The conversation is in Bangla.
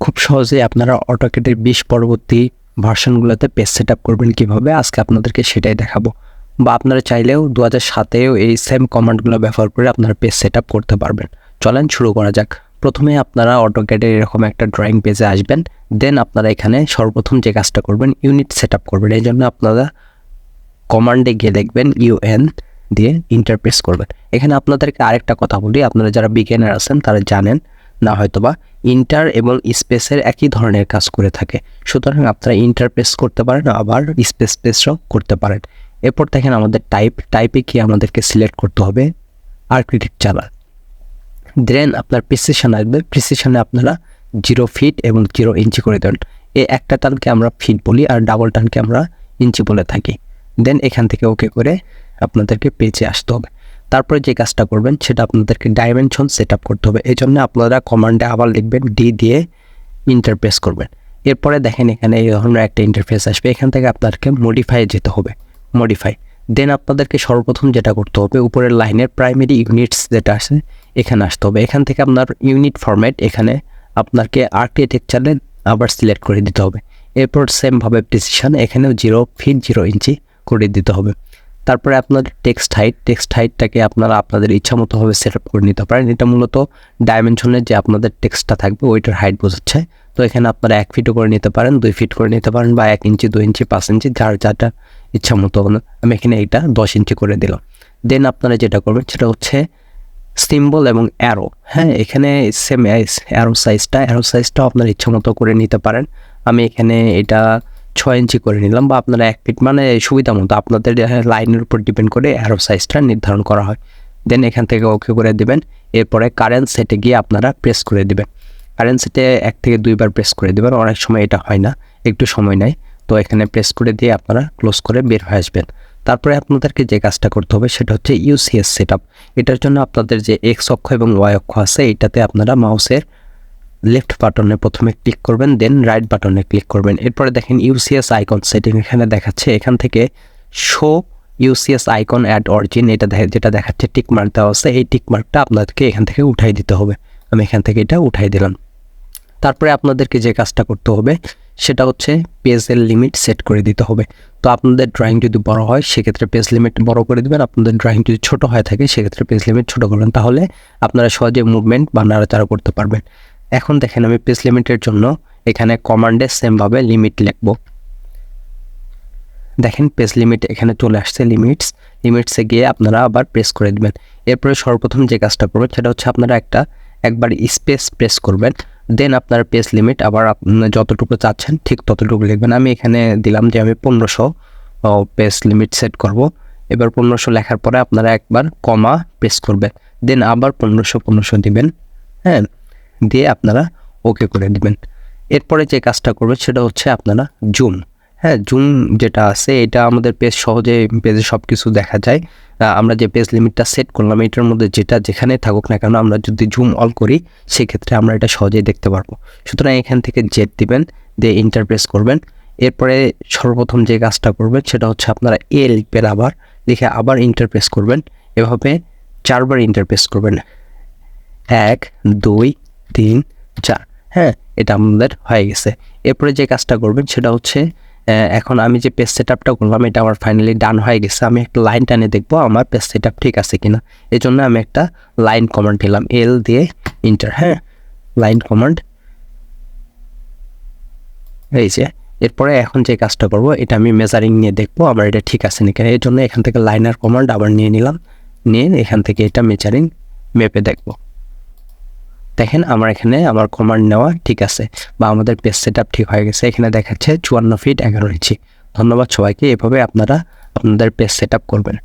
খুব সহজেই আপনারা অটোক্যাডের 20 পরবর্তী ভার্সনগুলোতে পেজ সেট আপ করবেন কীভাবে, আজকে আপনাদেরকে সেটাই দেখাবো। বা আপনারা চাইলেও 2007-এও এই সেম কমান্ডগুলো ব্যবহার করে আপনারা পেজ সেট আপ করতে পারবেন। চলেন শুরু করা যাক। প্রথমে আপনারা অটোক্যাডের এরকম একটা ড্রয়িং পেজে আসবেন। দেন আপনারা এখানে সর্বপ্রথম যে কাজটা করবেন ইউনিট সেট আপ করবেন। এই জন্য আপনারা কমান্ডে গিয়ে দেখবেন UN দিয়ে ইন্টারপ্রেস করবেন। এখানে আপনাদেরকে আরেকটা কথা বলি, আপনারা যারা বিগিনার আছেন তারা জানেন না হয়তোবা ইন্টার এবং স্পেসের একই ধরনের কাজ করে থাকে, সুতরাং আপনারা ইন্টারপ্রেস করতে পারেন আবার স্পেসও করতে পারেন। এরপর দেখেন আমাদের টাইপে কি আমাদেরকে সিলেক্ট করতে হবে আর্কিটেকচারাল। দেন আপনার প্রিসিশন আসবে, প্রিসিশনে আপনারা 0 ফিট এবং 0 ইঞ্চি করে দেন। এই একটা টানকে আমরা ফিট বলি আর ডাবল টানকে আমরা ইঞ্চি বলে থাকি। দেন এখান থেকে ওকে করে আপনাদেরকে পেজে আসতে হবে। তারপরে যে কাজটা করবেন সেটা আপনাদেরকে ডাইমেনশন সেট আপ করতে হবে। এই জন্য আপনারা কমান্ডে আবার লিখবেন ডি দিয়ে ইন্টারপ্রেস করবেন। এরপরে দেখেন এখানে এই ধরনের একটা ইন্টারফেস আসবে, এখান থেকে আপনাদেরকে মডিফাই যেতে হবে, মডিফাই। দেন আপনাদেরকে সর্বপ্রথম যেটা করতে হবে উপরের লাইনের প্রাইমারি ইউনিটস যেটা আছে এখানে আসতে হবে। এখান থেকে আপনার ইউনিট ফরম্যাট এখানে আপনাকে আর্কিটেকচারে আবার সিলেক্ট করে দিতে হবে। এরপর সেমভাবে প্রিসিশন এখানেও 0 ফিট 0 ইঞ্চি করে দিতে হবে। তারপরে আপনার টেক্সট হাইটটাকে আপনারা আপনাদের ইচ্ছা মতোভাবে সেট আপ করে নিতে পারেন। এটা মূলত ডাইমেনশনের যে আপনাদের টেক্সটটা থাকবে ওইটার হাইট বোঝাচ্ছে। তো এখানে আপনারা 1 ফিটও করে নিতে পারেন, 2 ফিট করে নিতে পারেন, বা 1 ইঞ্চি 2 ইঞ্চি 5 ইঞ্চি যারটা ইচ্ছা মতো। আমি এখানে এটা 10 ইঞ্চি করে দিলাম। দেন আপনারা যেটা করবেন সেটা হচ্ছে সিম্বল এবং অ্যারো। হ্যাঁ, এখানে সেম অ্যারো সাইজটা আপনার ইচ্ছা মতো করে নিতে পারেন। আমি এখানে এটা 6 ইঞ্চি করে নিলাম, বা আপনারা 1 ফিট, মানে সুবিধা মতো আপনাদের লাইনের উপর ডিপেন্ড করে অ্যারো সাইজটা নির্ধারণ করা হয়। দেন এখান থেকে ওকে করে দেবেন। এরপরে কারেন্ট সেটে গিয়ে আপনারা প্রেস করে দেবেন। কারেন্ট সেটে 1 থেকে 2 বার প্রেস করে দেবেন, অনেক সময় এটা হয় না, একটু সময় নেয়। তো এখানে প্রেস করে দিয়ে আপনারা ক্লোজ করে বের হয়ে আসবেন। তারপরে আপনাদেরকে যে কাজটা করতে হবে সেটা হচ্ছে UCS সেট আপ। এটার জন্য আপনাদের যে এক্স অক্ষ এবং ওয়াই অক্ষ আছে এইটাতে আপনারা মাউসের লেফট বাটনে প্রথমে ক্লিক করবেন, দেন রাইট বাটনে ক্লিক করবেন। এরপরে দেখেন UCS আইকন সেটিং এখানে দেখাচ্ছে, এখান থেকে show UCS icon at origin এটা যেটা দেখাচ্ছে টিক মার্ক দেওয়া আছে, এই টিক মার্কটা আপনাদেরকে এখান থেকে উঠাই দিতে হবে। আমি এখান থেকে এটা উঠাই দিলাম। তারপরে আপনাদেরকে যে কাজটা করতে হবে সেটা হচ্ছে পেজের লিমিট সেট করে দিতে হবে। তো আপনাদের ড্রয়িং যদি বড় হয় সেক্ষেত্রে পেজ লিমিট বড় করে দেবেন, আপনাদের ড্রয়িং যদি ছোট হয়ে থাকে সেক্ষেত্রে পেজ লিমিট ছোট করবেন, তাহলে আপনারা সহজে মুভমেন্ট বা নাড়াচাড়া করতে পারবেন। এখন দেখেন আমি পেজ লিমিটের জন্য এখানে কমান্ডে সেমভাবে লিমিট লিখব। দেখেন পেজ লিমিট এখানে চলে আসছে, লিমিটসে গিয়ে আপনারা আবার প্রেস করে দেবেন। এরপরে সর্বপ্রথম যে কাজটা করবেন সেটা হচ্ছে আপনারা একবার স্পেস প্রেস করবেন। দেন আপনার পেজ লিমিট আবার যতটুকু চাচ্ছেন ঠিক ততটুকু লিখবেন। আমি এখানে দিলাম যে আমি 1500 পেজ লিমিট সেট করব। এবার 1500 লেখার পরে আপনারা একবার কমা প্রেস করবেন, দেন আবার 1500 দিবেন। হ্যাঁ, দিয়ে আপনারা ওকে করে দিবেন। এরপরে যে কাজটা করবেন সেটা হচ্ছে আপনারা জুম। হ্যাঁ, জুম যেটা আছে এটা আমাদের পেজে সব কিছু দেখা যায়। আমরা যে পেজ লিমিটটা সেট করলাম এটার মধ্যে যেখানে থাকুক না কেন আমরা যদি জুম অল করি সেক্ষেত্রে আমরা এটা সহজেই দেখতে পারবো। সুতরাং এখান থেকে জেড দিবেন, দিয়ে ইন্টারপ্রেস করবেন। এরপরে সর্বপ্রথম যে কাজটা করবেন সেটা হচ্ছে আপনারা লিখবেন, আবার লিখে আবার ইন্টারপ্রেস করবেন। এভাবে 4 বার ইন্টারপ্রেস করবেন, 1 2 3 4। হ্যাঁ, এটা আমাদের হয়ে গেছে। এরপরে যে কাজটা করবেন সেটা হচ্ছে এখন আমি যে পেজ সেট আপটা করলাম এটা আমার ফাইনালি ডান হয়ে গেছে। আমি একটা লাইন টানে দেখবো আমার পেজ সেট আপ ঠিক আছে কিনা, এই জন্য আমি একটা লাইন কমান্ড দিলাম, L দিয়ে ইন্টার। হ্যাঁ, লাইন কমান্ড এই যে। এরপরে এখন যে কাজটা করব এটা আমি মেজারিং নিয়ে দেখবো আমার এটা ঠিক আছে নাকি, এর জন্য এখান থেকে লাইনার কমান্ড আবার নিয়ে নিলাম, নিয়ে এখান থেকে এটা মেজারিং মেপে দেখব। দেখেন আমার কমান্ড নেওয়া ঠিক আছে, বা আমাদের পেজ সেট আপ ঠিক হয়ে গেছে। এখানে দেখাচ্ছে 54 ফিট 11 ইঞ্চি। ধন্যবাদ সবাইকে, এভাবে আপনারা আপনাদের পেজ সেট আপ করবেন।